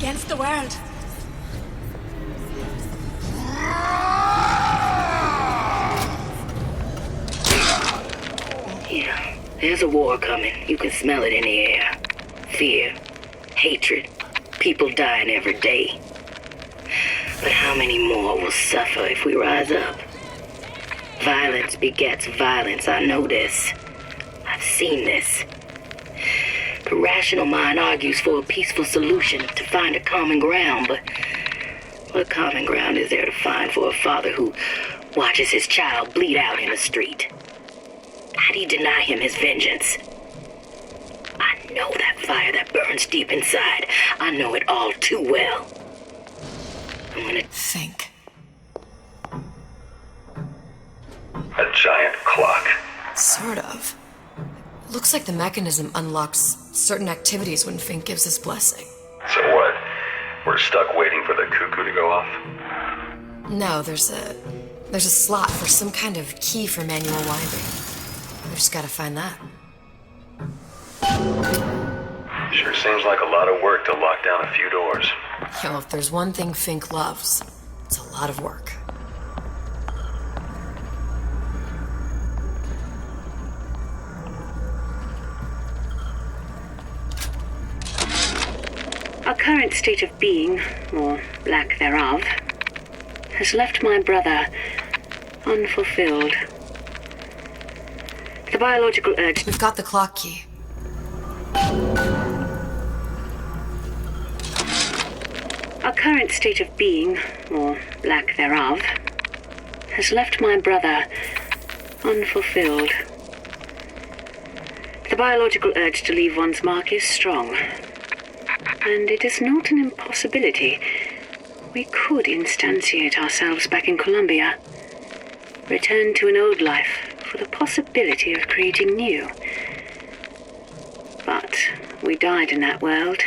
against the world. Yeah, there's a war coming. You can smell it in the air. Fear, hatred, people dying every day. But how many more will suffer if we rise up? Violence begets violence, I know this. I've seen this. The rational mind argues for a peaceful solution to find a common ground, but what common ground is there to find for a father who watches his child bleed out in the street? How do you deny him his vengeance? I know that fire that burns deep inside. I know it all too well. I'm gonna think. A giant clock. Sort of. Looks like the mechanism unlocks certain activities when Fink gives his blessing. So what? We're stuck waiting for the cuckoo to go off? No, there's a slot for some kind of key for manual winding. We just gotta find that. Sure seems like a lot of work to lock down a few doors. Yo, if there's one thing Fink loves, it's a lot of work. Our current state of being, or lack thereof, has left my brother unfulfilled. The biological urge... We've got the clock key. Our current state of being, or lack thereof, has left my brother unfulfilled. The biological urge to leave one's mark is strong. And it is not an impossibility. We could instantiate ourselves back in Columbia. Return to an old life for the possibility of creating new. But we died in that world.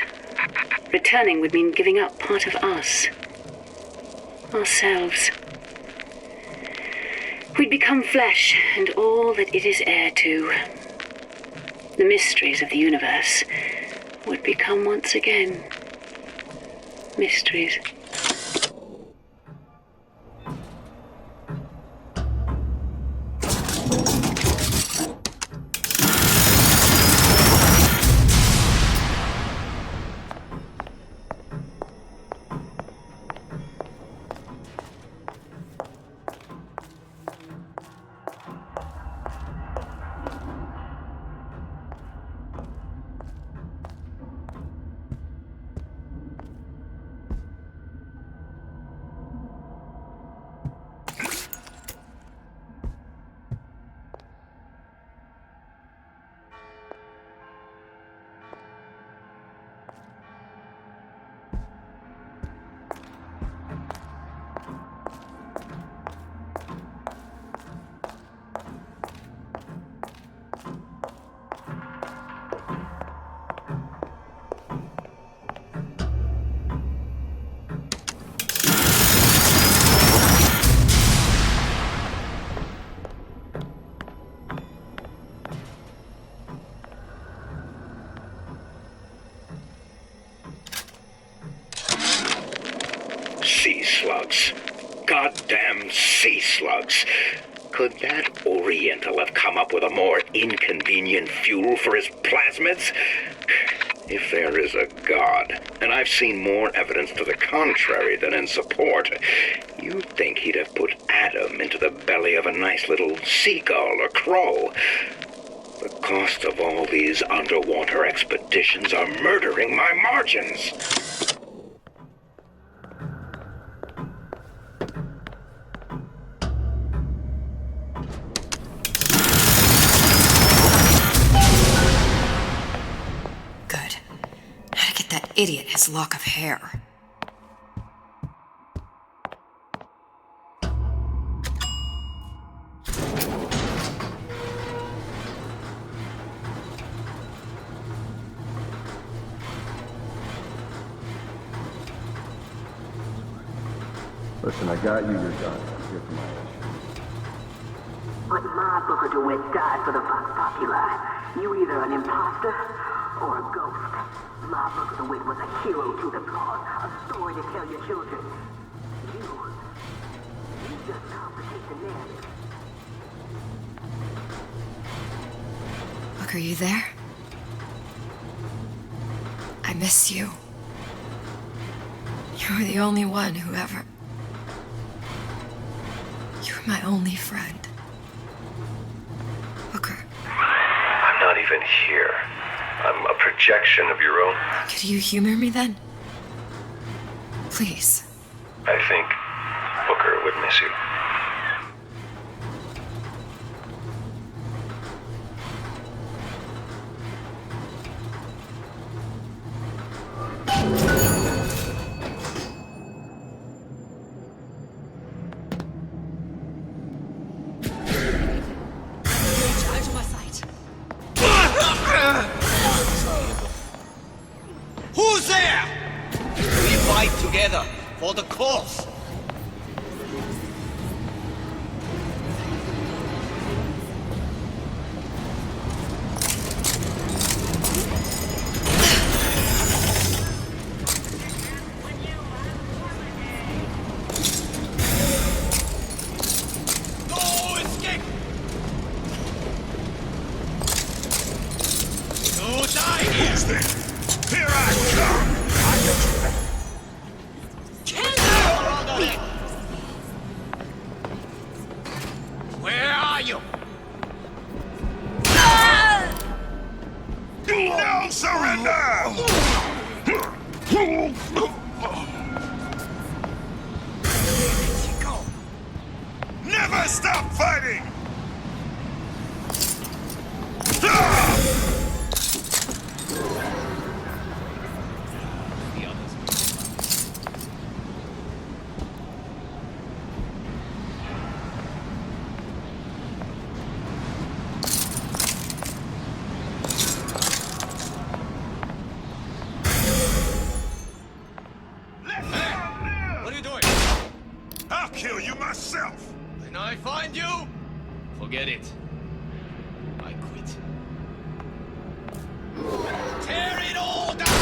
Returning would mean giving up part of us. Ourselves. We'd become flesh and all that it is heir to. The mysteries of the universe would become once again mysteries. Sea slugs. Goddamn sea slugs. Could that Oriental have come up with a more inconvenient fuel for his plasmids? If there is a God, and I've seen more evidence to the contrary than in support, you'd think he'd have put Adam into the belly of a nice little seagull or crow. The cost of all these underwater expeditions are murdering my margins. Idiot his lock of hair. Listen, I got you your gun. Here for my issue. But my booker DeWitt died for the Vox Populi. You either an imposter or a ghost. My Book of the Wit was a hero to the cause, a story to tell your children. You just complicate the narrative. Look, are you there? I miss you. You were the only one who ever... You were my only friend. Booker, I'm not even here. I'm a projection of your own. could you humor me then? Please. I think Booker would miss you. Out of my sight. Who's there? We fight together for the cause. No escape! No die here! Here I come! Where are you? No surrender! Never stop fighting! What are you doing? I'll kill you myself! When I find you, forget it. I quit. Tear it all down!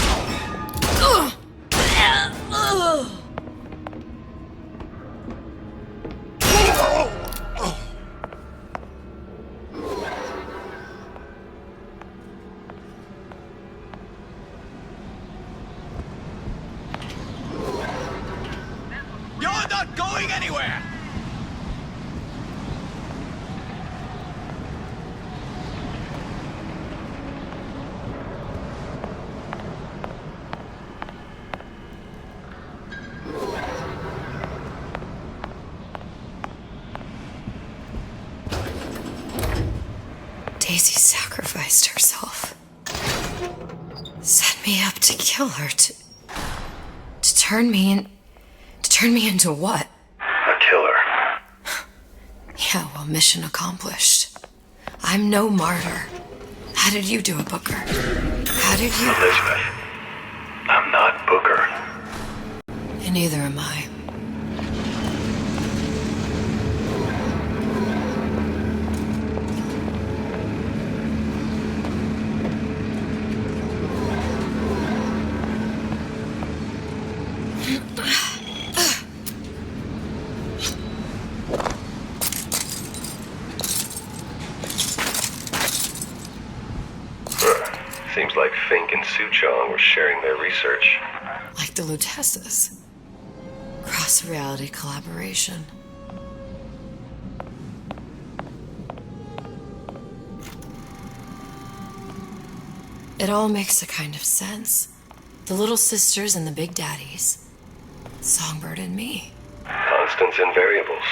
You're not going anywhere! Daisy sacrificed herself. Set me up to kill her, to turn me into what? A killer. Yeah, well, mission accomplished. I'm no martyr. How did you do it, Booker? How did you... Elizabeth, I'm not Booker. And neither am I. Seems like Fink and Suchong were sharing their research. Like the Lutesses. Cross-reality collaboration. It all makes a kind of sense. The little sisters and the big daddies. Songbird and me. Constants and variables.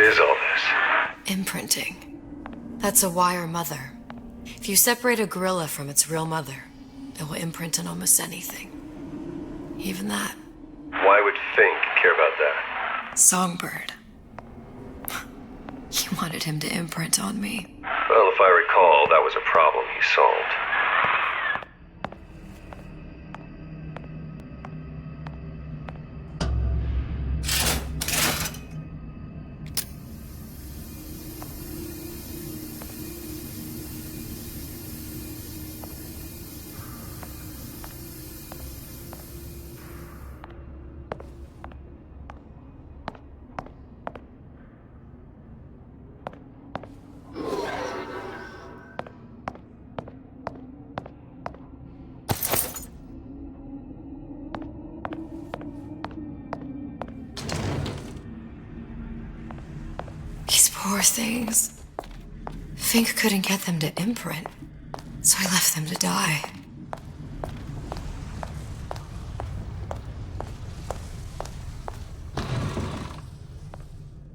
What is all this? Imprinting. That's a wire mother. If you separate a gorilla from its real mother, it will imprint on almost anything. Even that. Why would Fink care about that? Songbird. He wanted him to imprint on me. Well, if I recall, that was a problem he solved. Poor things. Fink couldn't get them to imprint, so I left them to die.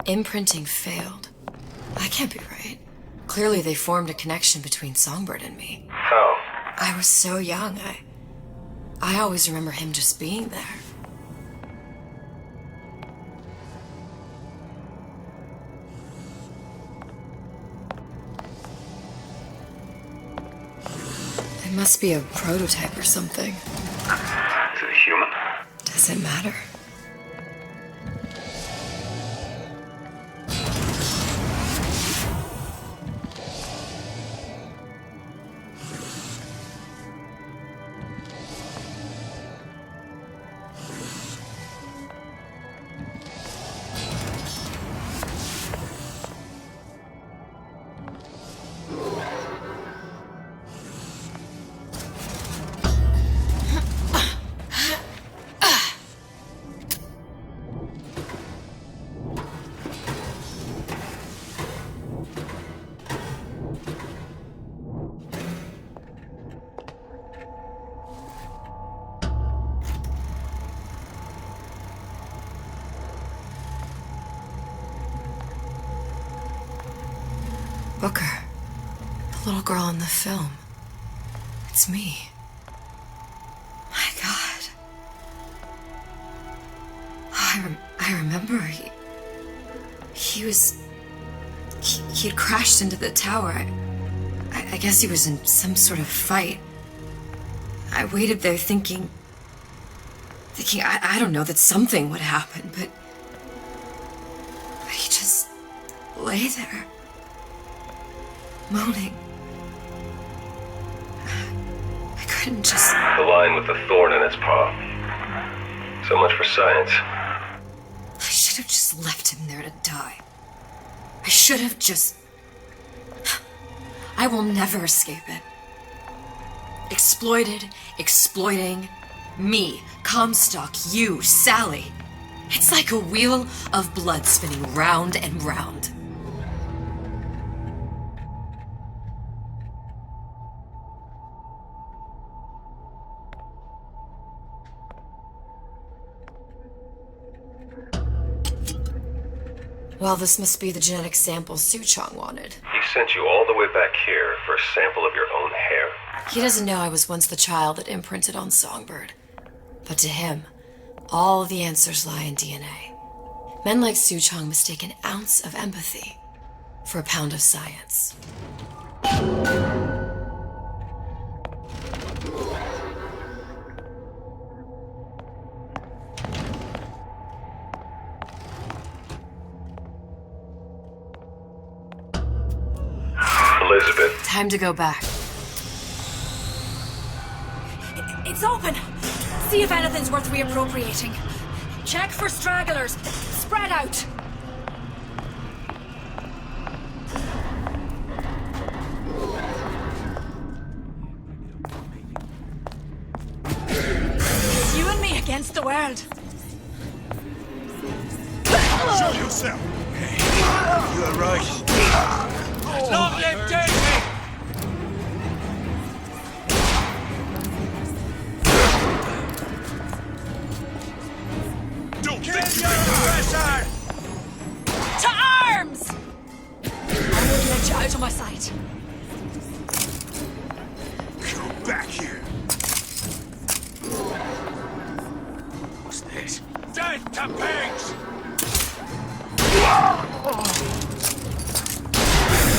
Imprinting failed. That can't be right. Clearly they formed a connection between Songbird and me. How? I was so young, I always remember him just being there. It must be a prototype or something. Is it a human? Does it matter? Booker. The little girl in the film. It's me. My God. I remember he was... He had crashed into the tower. I guess he was in some sort of fight. I waited there thinking I don't know, that something would happen, but he just lay there. Moaning. I couldn't just... The lion with the thorn in its paw. So much for science. I should have just left him there to die. I should have just... I will never escape it. Exploited, exploiting, me, Comstock, you, Sally. It's like a wheel of blood spinning round and round. Well, this must be the genetic sample Suchong wanted. He sent you all the way back here for a sample of your own hair? He doesn't know I was once the child that imprinted on Songbird. But to him, all of the answers lie in DNA. Men like Suchong mistake an ounce of empathy for a pound of science. Elizabeth. Time to go back. It's open! See if anything's worth reappropriating. Check for stragglers. Spread out! It's you and me against the world. Show yourself! You're right. Not let take me! Don't think you're pressure! To arms! to pigs!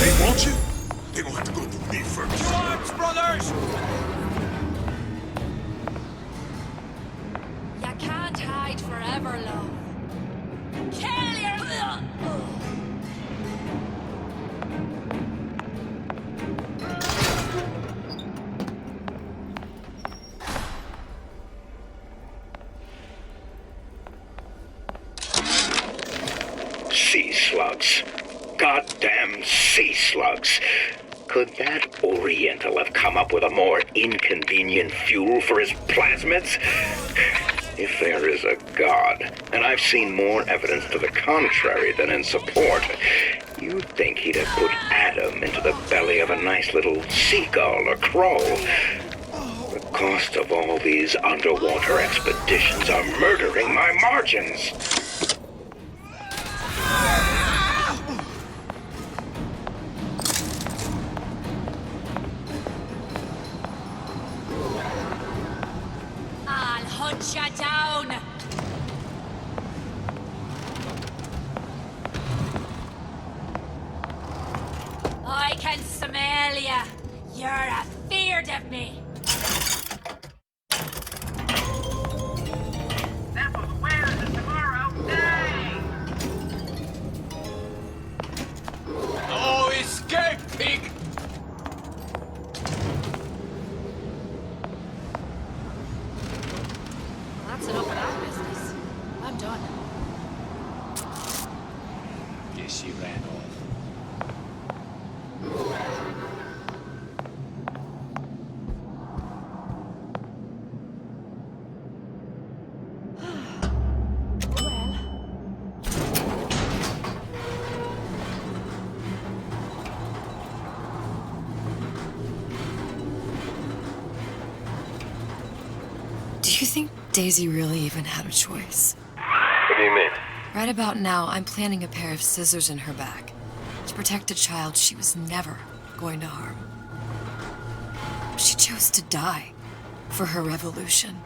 They want you? They gonna have to go through me first. Arms, brothers! You can't hide forever, love. Kill your... Sea slugs. Goddamn sea slugs. Could that Oriental have come up with a more inconvenient fuel for his plasmids? If there is a God, and I've seen more evidence to the contrary than in support, you'd think he'd have put Adam into the belly of a nice little seagull or crow. The cost of all these underwater expeditions are murdering my margins. I'll hunt you down. I can smell ya. You're afeard of me. That was where the tomorrow day. No escape, pig! That's enough of that business. I'm done. Guess she ran off. Do you think Daisy really even had a choice? What do you mean? Right about now, I'm planting a pair of scissors in her back to protect a child she was never going to harm. She chose to die for her revolution.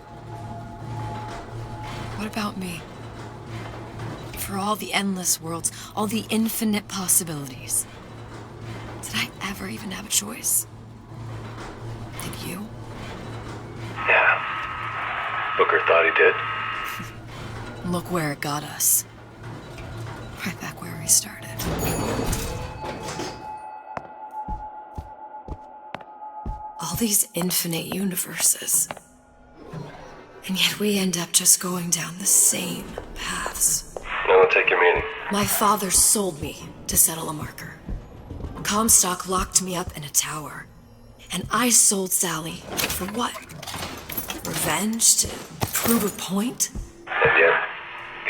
What about me? For all the endless worlds, all the infinite possibilities. Did I ever even have a choice? Did you? Yeah. Booker thought he did. Look where it got us. Right back where we started. All these infinite universes. And yet we end up just going down the same paths. No, take your meaning. My father sold me to settle a marker. Comstock locked me up in a tower. And I sold Sally for what? Revenge? To prove a point? And yet,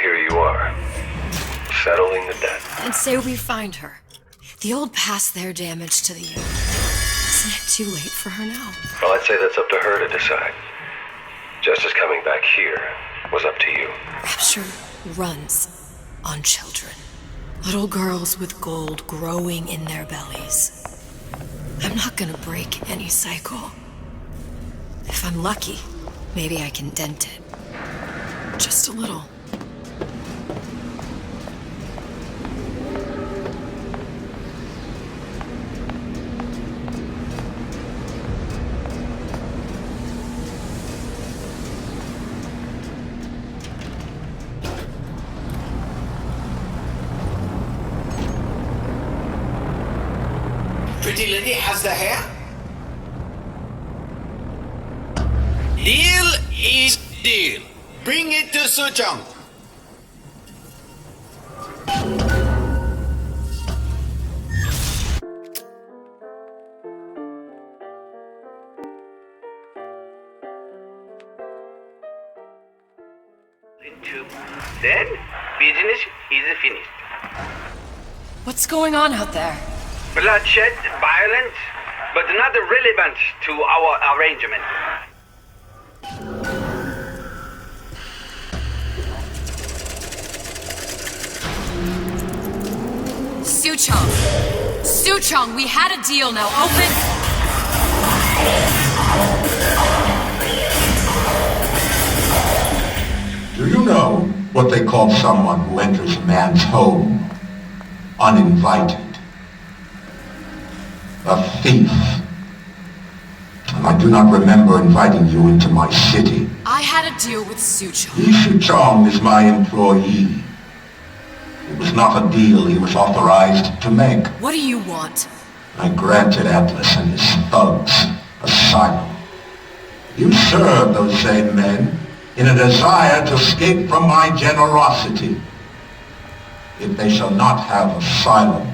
here you are, settling the debt. And say we find her. The old past their damage to the universe. Isn't it too late for her now? Well, I'd say that's up to her to decide. Justice coming back here was up to you. Rapture runs on children. Little girls with gold growing in their bellies. I'm not gonna break any cycle. If I'm lucky, maybe I can dent it. Just a little. Pretty lady has the hair? Deal is deal. Bring it to Suchong. Then business is finished. What's going on out there? Bloodshed, violence, but not relevant to our arrangement. Suchong! Suchong, we had a deal, now open! Do you know what they call someone who enters a man's home uninvited. A thief. And I do not remember inviting you into my city. I had a deal with Suchong. Li Suchong is my employee. It was not a deal he was authorized to make. What do you want? I granted Atlas and his thugs asylum. You serve those same men in a desire to escape from my generosity. If they shall not have asylum,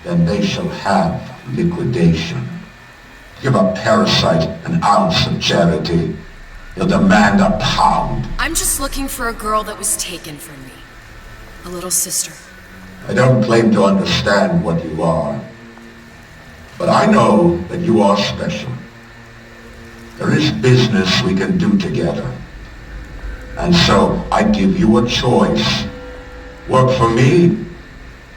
then they shall have liquidation. Give a parasite an ounce of charity, he'll demand a pound. I'm just looking for a girl that was taken from me. A little sister. I don't claim to understand what you are, but I know that you are special. There is business we can do together. And so I give you a choice. Work for me,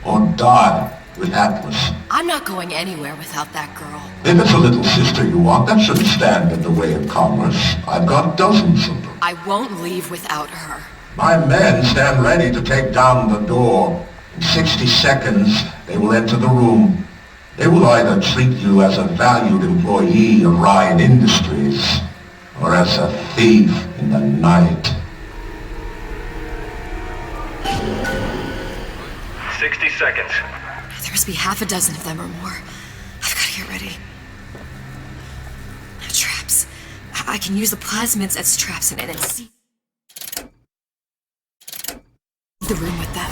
or die with Atlas. I'm not going anywhere without that girl. If it's a little sister you want, that shouldn't stand in the way of commerce. I've got dozens of them. I won't leave without her. My men stand ready to take down the door. In 60 seconds, they will enter the room. They will either treat you as a valued employee of Ryan Industries, or as a thief in the night. 60 seconds. There must be half a dozen of them or more. I've got to get ready. Traps. I can use the plasmids as traps and then see the room with them.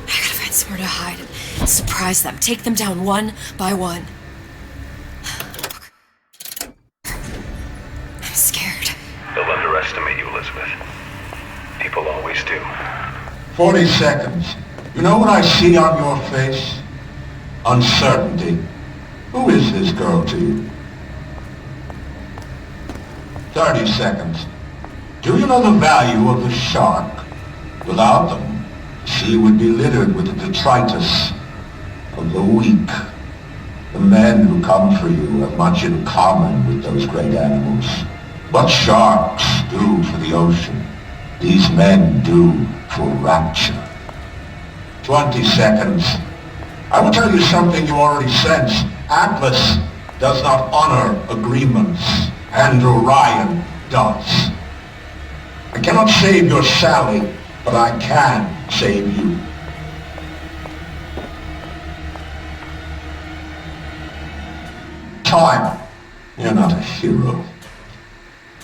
I gotta find somewhere to hide and surprise them. Take them down one by one. I'm scared. They'll underestimate you, Elizabeth. People always do. 40 seconds. You know what I see on your face? Uncertainty. Who is this girl to you? 30 seconds. Do you know the value of the shark? Without them, the sea would be littered with the detritus of the weak. The men who come for you have much in common with those great animals. What sharks do for the ocean, these men do for rapture. 20 seconds. I will tell you something you already sense. Atlas does not honor agreements. Andrew Ryan does. I cannot save your Sally, but I can save you. Time. You're not a hero.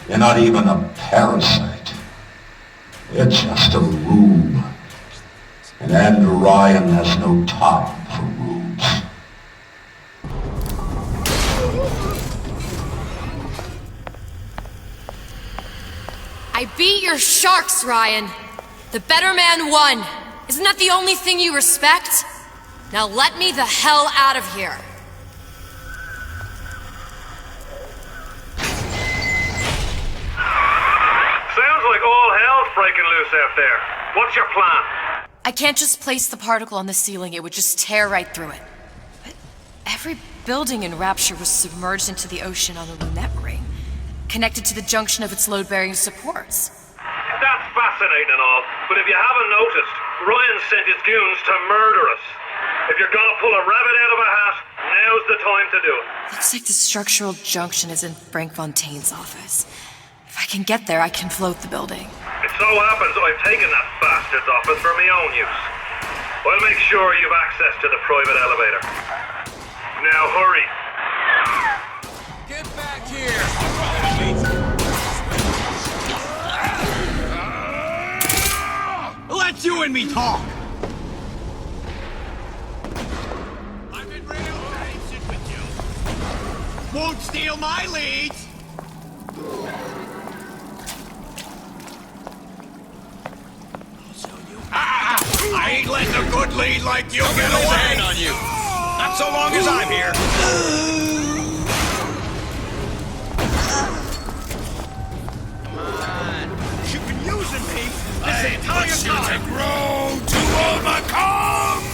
You're not even a parasite. You're just a rube. And Andrew Ryan has no time for rubes. I beat your sharks, Ryan. The better man won. Isn't that the only thing you respect? Now let me the hell out of here. Sounds like all hell's breaking loose out there. What's your plan? I can't just place the particle on the ceiling. It would just tear right through it. But every building in Rapture was submerged into the ocean on the lunette ring, connected to the junction of its load-bearing supports. That's fascinating and all, but if you haven't noticed, Ryan sent his goons to murder us. If you're gonna pull a rabbit out of a hat, now's the time to do it. Looks like the structural junction is in Frank Fontaine's office. If I can get there, I can float the building. It so happens I've taken that bastard's office for my own use. I'll make sure you've access to the private elevator. Now hurry. Get back here! Let you and me talk! I'm in real patient with you. Won't steal my leads! I ain't letting a good lead like you get away on you. Not so long as I'm here. Come on. You've been using me this entire time. To grow to overcome.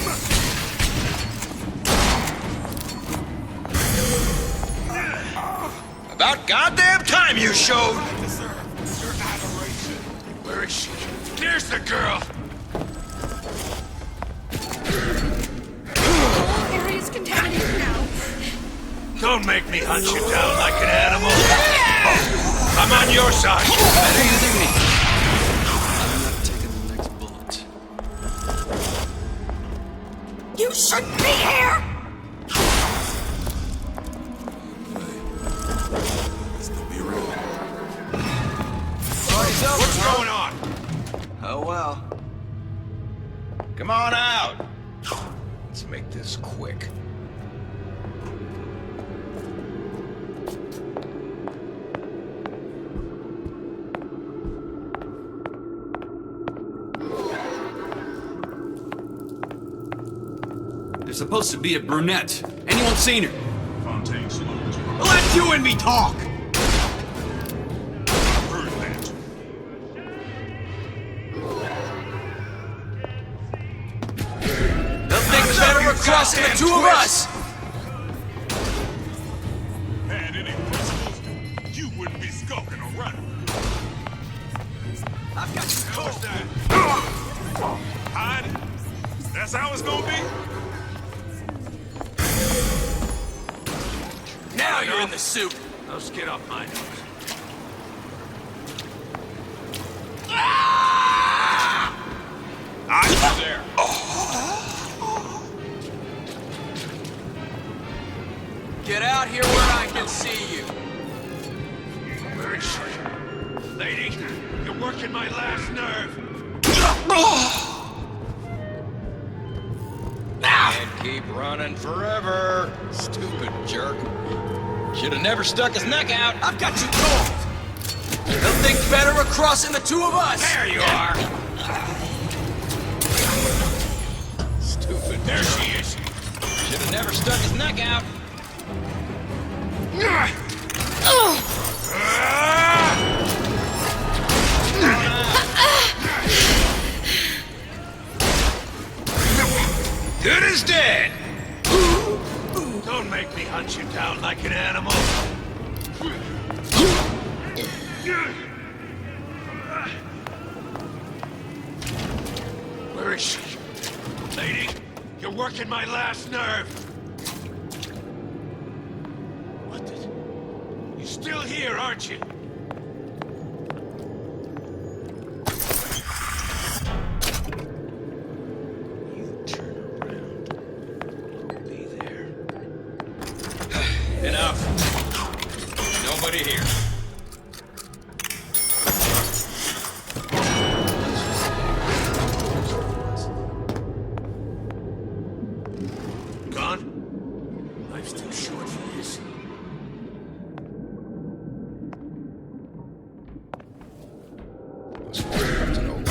About goddamn time you showed. Your adoration. Where is she? There's the girl! Area's contaminated now. Don't make me hunt you down like an animal. I'm on your side. Better you than me. I'm not taking the next bullet. You shouldn't be here! What's going on? Oh well. Come on out. Let's make this quick. There's supposed to be a brunette. Anyone seen her? Fontaine's locked. Let you and me talk! Heard that. Nothing better across the two of us! Had any principles, you wouldn't be skulking around. I've got you How's covered. that? Hide it. That's how it's gonna be? Now you're in the soup. Let's get off my nose. I was there. Get out here where I can see you. Where is she? Lady, you're working my last nerve. Can't keep running forever. Stupid jerk. Should have never stuck his neck out. I've got you cold. Nothing better across the two of us. There you are. Stupid. There she is. Should have never stuck his neck out. Good as dead. Don't make me hunt you down like an animal. Where is she? Lady, you're working my last nerve. What the... You're still here, aren't you? You turn around. I'll be there. Enough. Nobody here. Gone? Life's too short for this.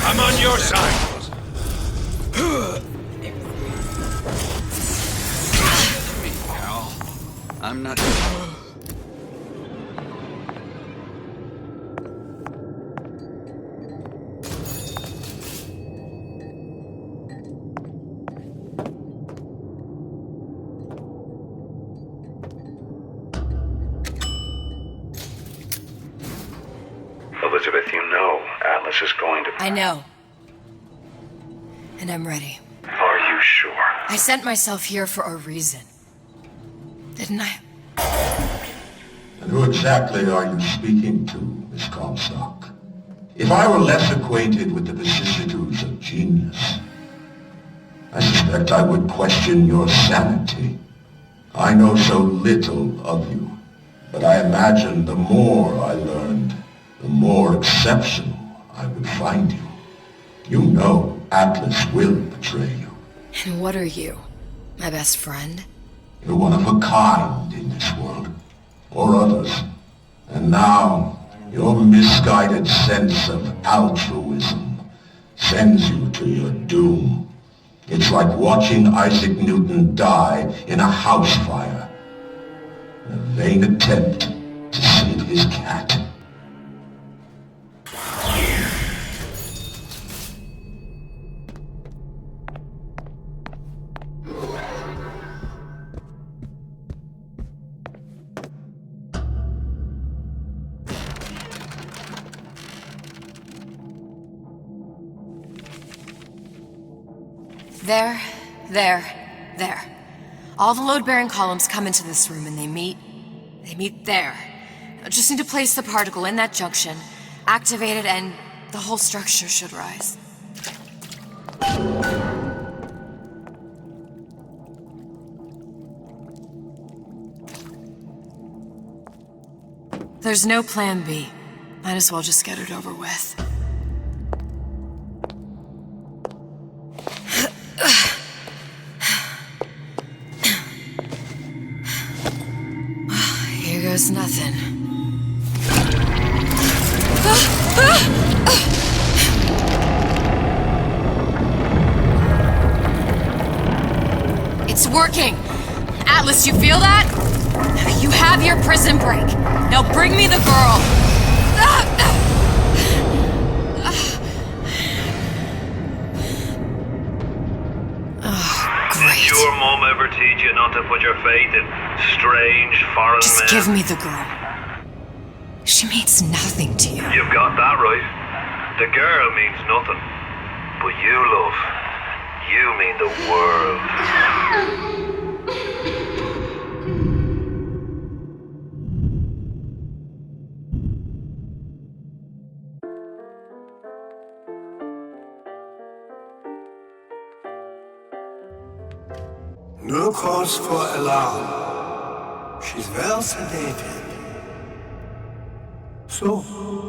I'm on your side. Me, pal. I'm not. Elizabeth, you know Atlas is going to... I know. And I'm ready. Are you sure? I sent myself here for a reason. Didn't I? And who exactly are you speaking to, Miss Comstock? If I were less acquainted with the vicissitudes of genius, I suspect I would question your sanity. I know so little of you, but I imagine the more I learned, the more exceptional I would find you. You know Atlas will betray you. And what are you? My best friend? You're one of a kind in this world, or others. And now, your misguided sense of altruism sends you to your doom. It's like watching Isaac Newton die in a house fire, in a vain attempt to save his cat. There, there, there. All the load-bearing columns come into this room and they meet there. I just need to place the particle in that junction, activate it, and the whole structure should rise. There's no plan B. Might as well just get it over with. Here goes nothing. It's working! Atlas, you feel that? You have your prison break. Now bring me the girl. Oh, great. Did your mom ever teach you not to put your faith in strange foreign men? Just give me the girl. She means nothing to you. You've got that right. The girl means nothing. But you, love, you mean the world. No cause for alarm. She's well sedated. So,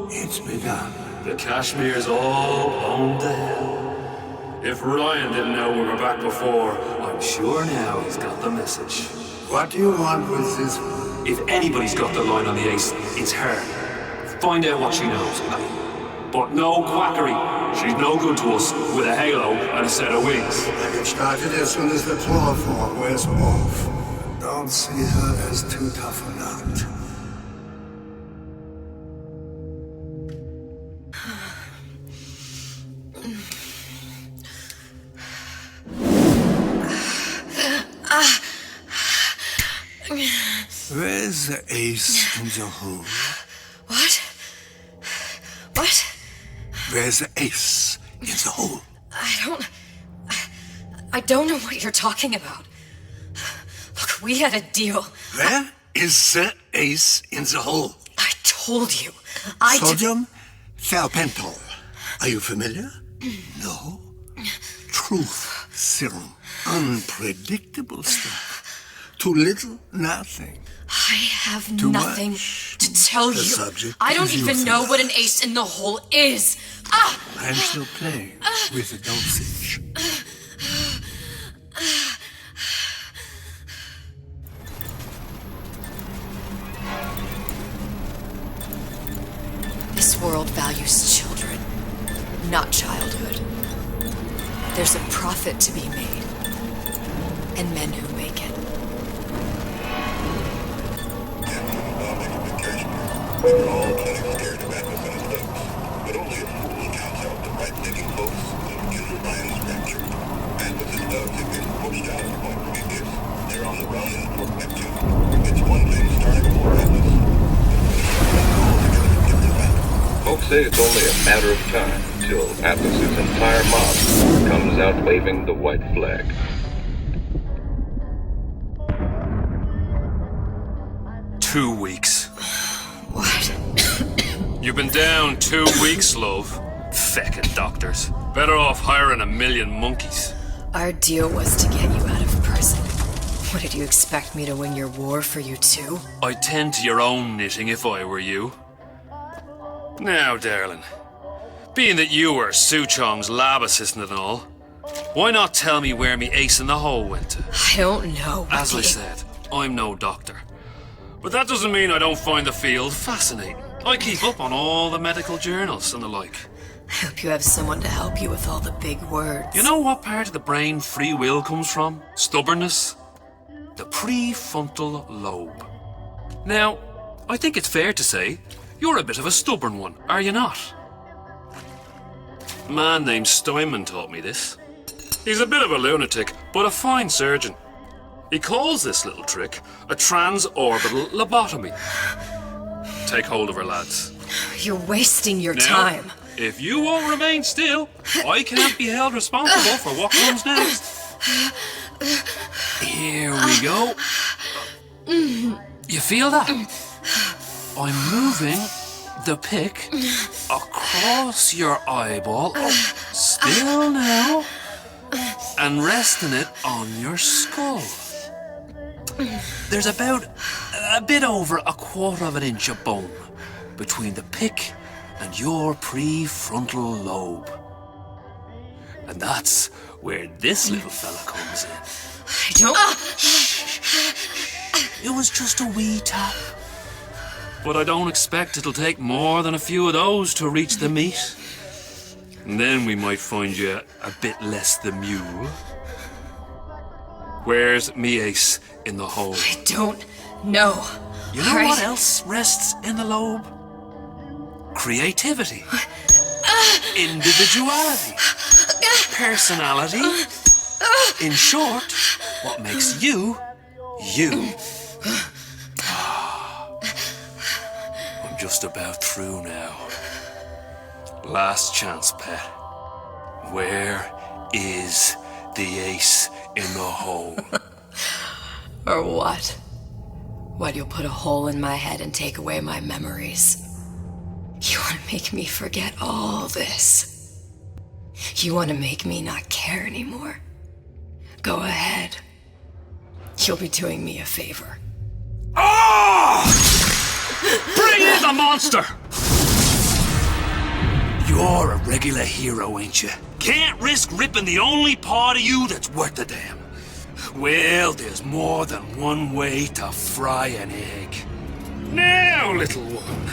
it's begun. The Kashmir's all blown to hell. If Ryan didn't know we were back before, I'm sure now he's got the message. What do you want with this one? If anybody's got the line on the ace, it's her. Find out what she knows. But no quackery. She's no good to us with a halo and a set of wings. I get started as soon as the chloroform wears off. Don't see her as too tough a nut. Where's the ace in the hole? What? What? Where's the ace in the hole? I don't know what you're talking about. Look, we had a deal. Where is the ace in the hole? I told you. Sodium thiopental. Are you familiar? No. Truth serum. Unpredictable stuff. Too little, nothing. I have Too nothing much. to tell The you. subject I don't is even know what an ace in the hole is. Ah! I'm still playing with the dosage. This world values children, not childhood. There's a profit to be made, and men who make it. We're all plenty scared of Atlas and his thugs, but only a fool counts out the right-thinking folks who user Ryan's capture. Atlas' thugs have been pushed out on previous. They're on the run in Port Neptune. It's one thing starting a war, Atlas. Folks say it's only a matter of time until Atlas's entire mob comes out waving the white flag. Two weeks. What? You've been down 2 weeks, love. Feckin' doctors. Better off hiring 1,000,000 monkeys. Our deal was to get you out of prison. What, did you expect me to win your war for you too? I'd tend to your own knitting if I were you. Now, darling, being that you were Su Chong's lab assistant and all, why not tell me where me ace in the hole went to? I don't know. As I said, I'm no doctor. But that doesn't mean I don't find the field fascinating. I keep up on all the medical journals and the like. I hope you have someone to help you with all the big words. You know what part of the brain free will comes from? Stubbornness? The prefrontal lobe. Now, I think it's fair to say you're a bit of a stubborn one, are you not? A man named Steinman taught me this. He's a bit of a lunatic, but a fine surgeon. He calls this little trick a transorbital lobotomy. Take hold of her, lads. You're wasting your Now, time. If you won't remain still, I can't be held responsible for what comes next. Here we go. You feel that? I'm moving the pick across your eyeball, still now, and resting it on your skull. There's about a bit over 1/4 inch of bone between the pick and your prefrontal lobe. And that's where this little fella comes in. I don't... It was just a wee tap. But I don't expect it'll take more than a few of those to reach the meat. And then we might find you a bit less the mule. Where's me ace in the hole? I don't know. You know what else rests in the lobe? Creativity. Individuality. Personality. In short, what makes you, you. I'm just about through now. Last chance, pet. Where is the ace in the hole? Or what? What, you'll put a hole in my head and take away my memories? You want to make me forget all this? You want to make me not care anymore? Go ahead. You'll be doing me a favor. Ah! Bring in the monster! You're a regular hero, ain't you? Can't risk ripping the only part of you that's worth a damn. Well, there's more than one way to fry an egg. Now, little one,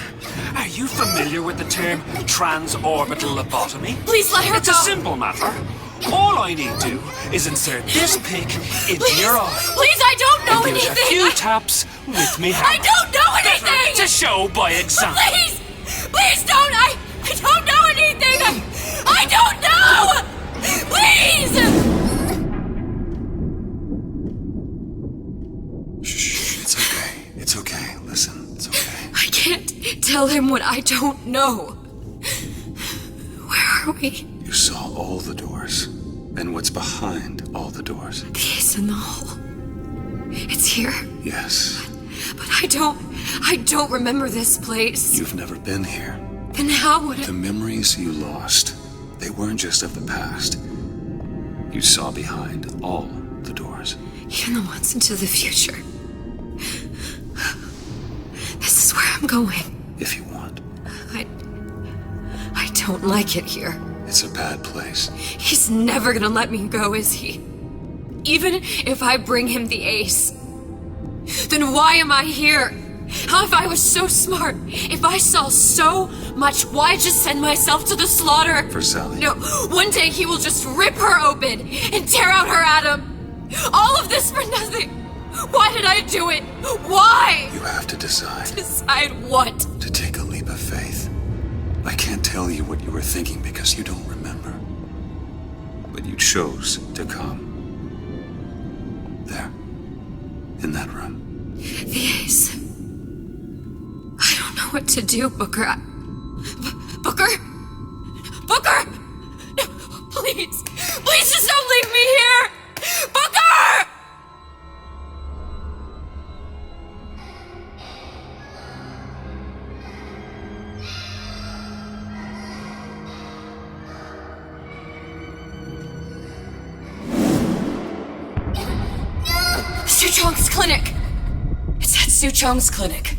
are you familiar with the term transorbital lobotomy? Please let her It's go. a simple matter. All I need to do is insert this pick into your eye. Please, I don't know and give it anything. a few taps with me hammer. I don't know anything. To show by example. Please, please don't. I don't know anything. I don't know. Please. Shh, it's okay. It's okay. Listen, it's okay. I can't tell him what I don't know. Where are we? You saw all the doors. And what's behind all the doors? The ace in the hole. It's here. Yes. But I don't remember this place. You've never been here. Then how would The memories you lost, they weren't just of the past. You saw behind all the doors. Even the ones into the future. This is where I'm going. If you want. I don't like it here. It's a bad place. He's never gonna let me go, is he? Even if I bring him the ace. Then why am I here? How if I was so smart? If I saw so much, why just send myself to the slaughter? For Sally. No, one day he will just rip her open and tear out her atom. All of this for nothing. Why did I do it? Why? You have to decide. Decide what? To take a leap of faith. I can't tell you what you were thinking because you don't remember. But you chose to come. There. In that room. The ace. I don't know what to do, Booker. Booker? Booker! No, please. Please just don't leave me here! Booker! Suchong's clinic! It's at Suchong's clinic.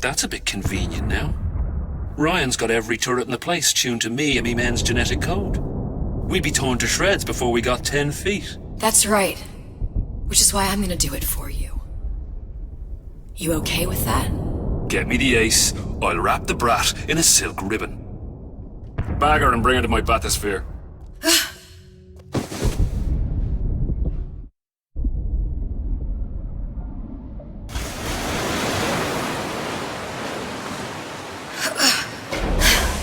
That's a bit convenient now. Ryan's got every turret in the place tuned to me and me men's genetic code. We'd be torn to shreds before we got 10 feet. That's right. Which is why I'm gonna do it for you. You okay with that? Get me the ace, I'll wrap the brat in a silk ribbon. Bag her and bring her to my bathysphere.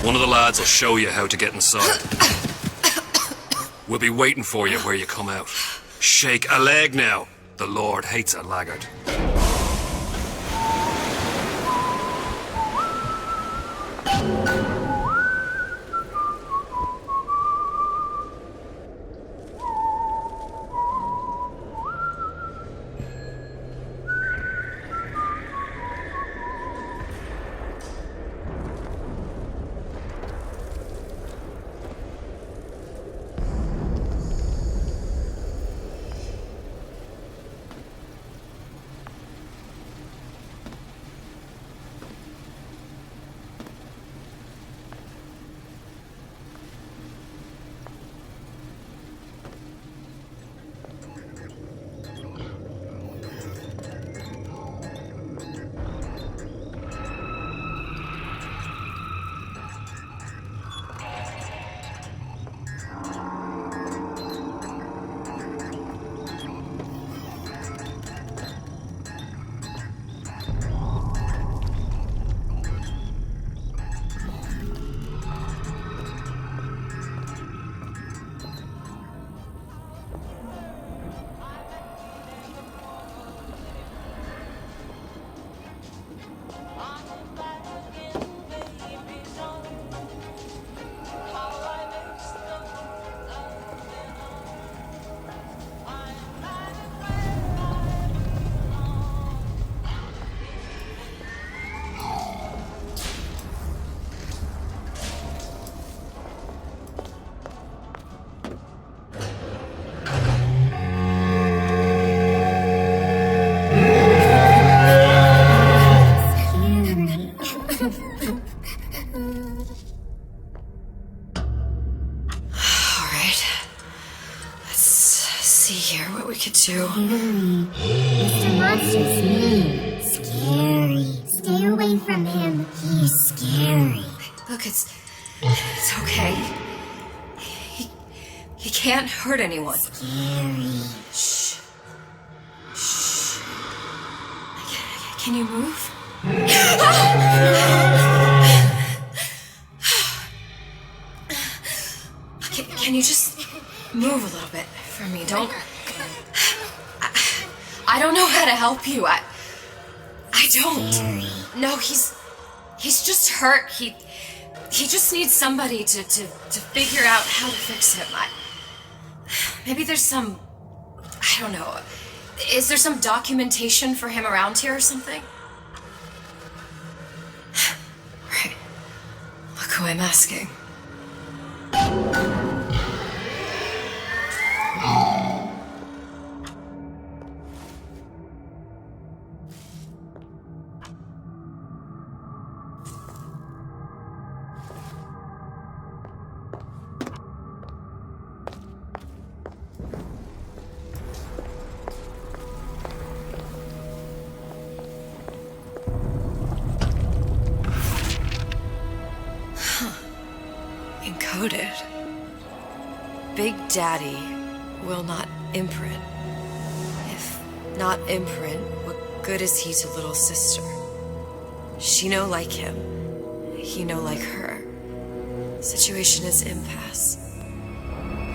One of the lads will show you how to get inside. We'll be waiting for you where you come out. Shake a leg now. The Lord hates a laggard. too. Mr. Monster's mean. Scary. Stay away from him. He's scary. Look, it's okay. He can't hurt anyone. Scary. Shh. Shh. Can you move? Can you just move a little bit for me? Don't... I don't know how to help you. I don't. No, he's just hurt. He just needs somebody to figure out how to fix him. Maybe there's some... I don't know. Is there some documentation for him around here or something? Right. Look who I'm asking. Encoded. Big Daddy will not imprint. If not imprint, what good is he to little sister? She no like him. He no like her. Situation is impasse.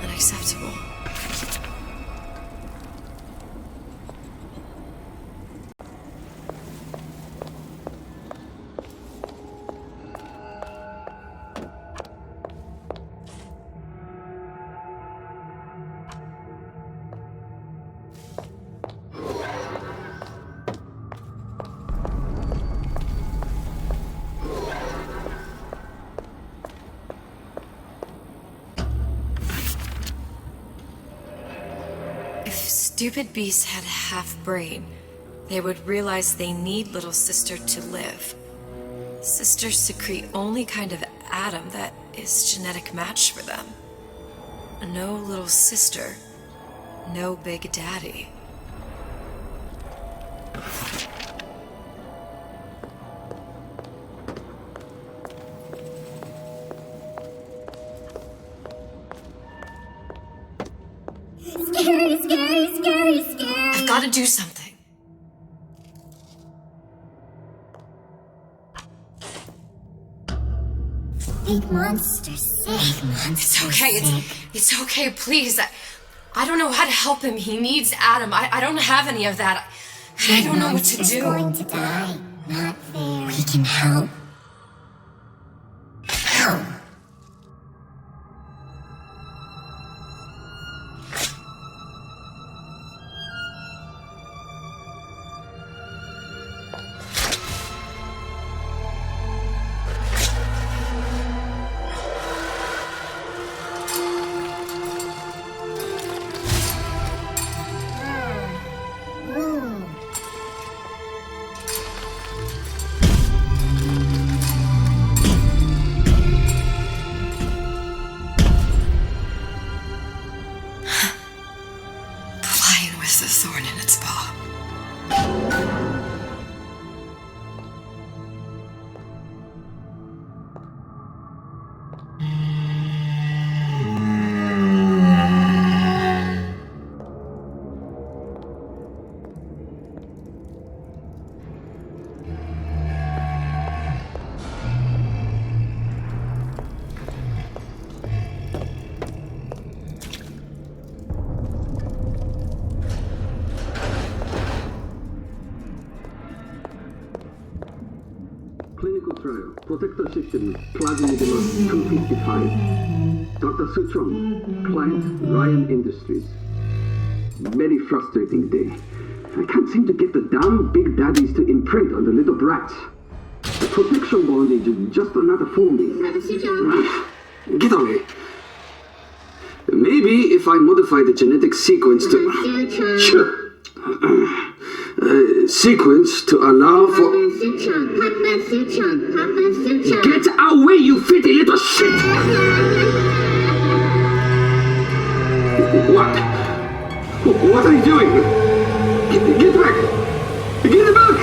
Unacceptable. Stupid beasts had half brain. They would realize they need little sister to live. Sisters secrete only kind of atom that is genetic match for them. No little sister, no Big Daddy. Scary, scary, scary, scary. I've got to do something. Big monster sick. Big monster It's okay. It's okay, please. I don't know how to help him. He needs Adam. I don't have any of that. I don't know what to do. He's going to die. Not fair. We can help. Help. Clinical trial. Protector system. Plasma demand completely fired. Dr. Sutron. Client Ryan Industries. Very frustrating day. I can't seem to get the damn Big Daddies to imprint on the little brats. The protection bondage is just another foaming. Get away. Maybe if I modify the genetic sequence to... Sure. Sequence to allow for... Get away, you filthy little shit! What? What are you doing? Get back! Get back!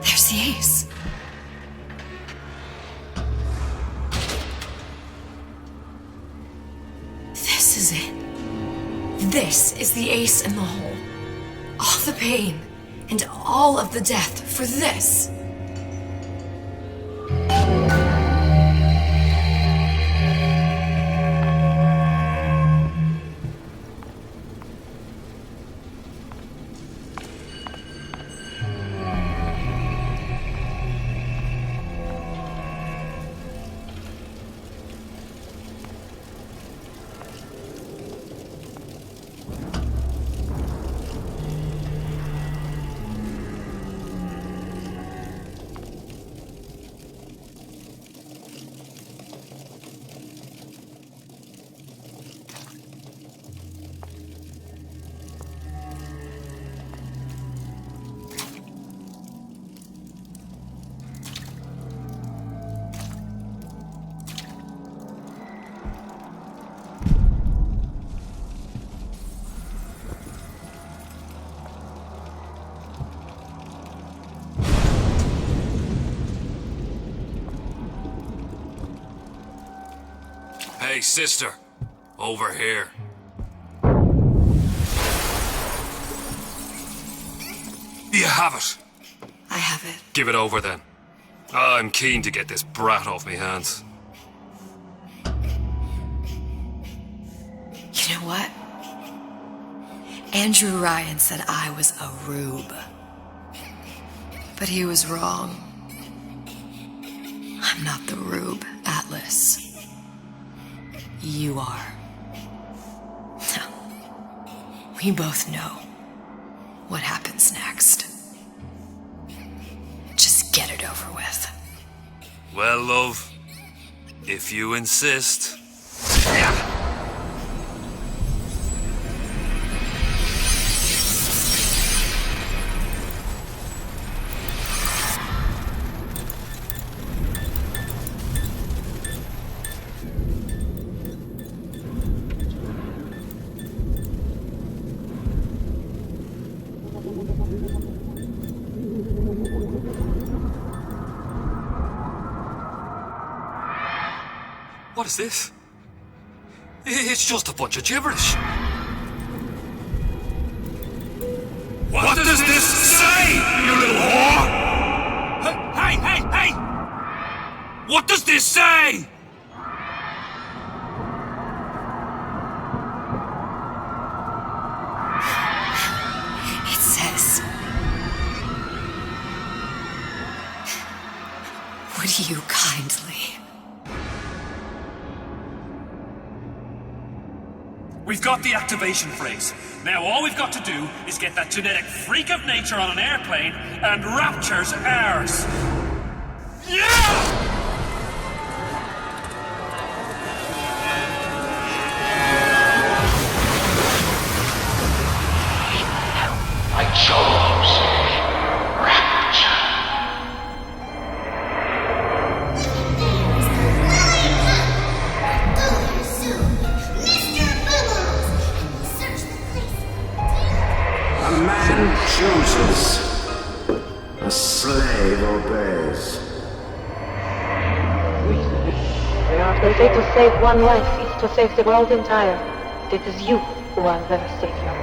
There's the ace. This is it. This is the ace in the hole. All the pain and all of the death for this. Hey, sister. Over here. You have it. I have it. Give it over then. I'm keen to get this brat off me hands. You know what? Andrew Ryan said I was a rube. But he was wrong. I'm not the rube, Atlas. You are. We both know what happens next. Just get it over with. Well, love, if you insist. What is this? It's just a bunch of gibberish. What does this say, you little whore? Hey! What does this say? It says, would you kindly? We've got the activation phrase. Now all we've got to do is get that genetic freak of nature on an airplane and Rapture's ours. Yeah! I chose Rapture. A man chooses. A slave obeys. They say to save one life is to save the world entire. It is you who are the savior.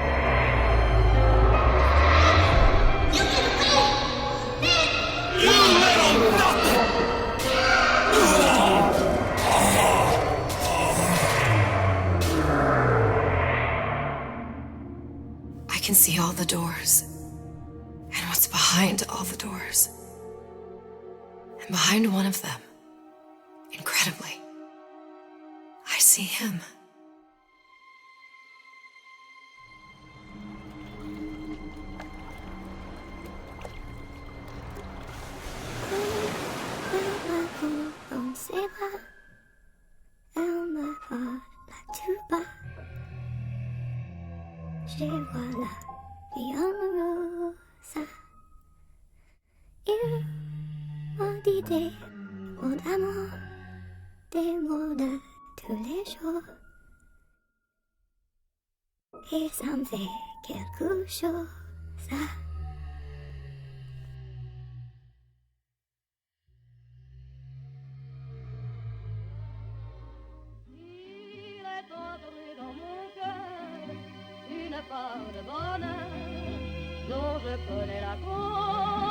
I can see all the doors, and what's behind all the doors. And behind one of them, incredibly, I see him. Et voilà, bienvenue, ça. Il m'a dit des mots d'amour, des mots de tous les jours. Et ça me fait quelque chose, ça. Il est entré dans mon cœur une part de bonheur dont je connais la cause.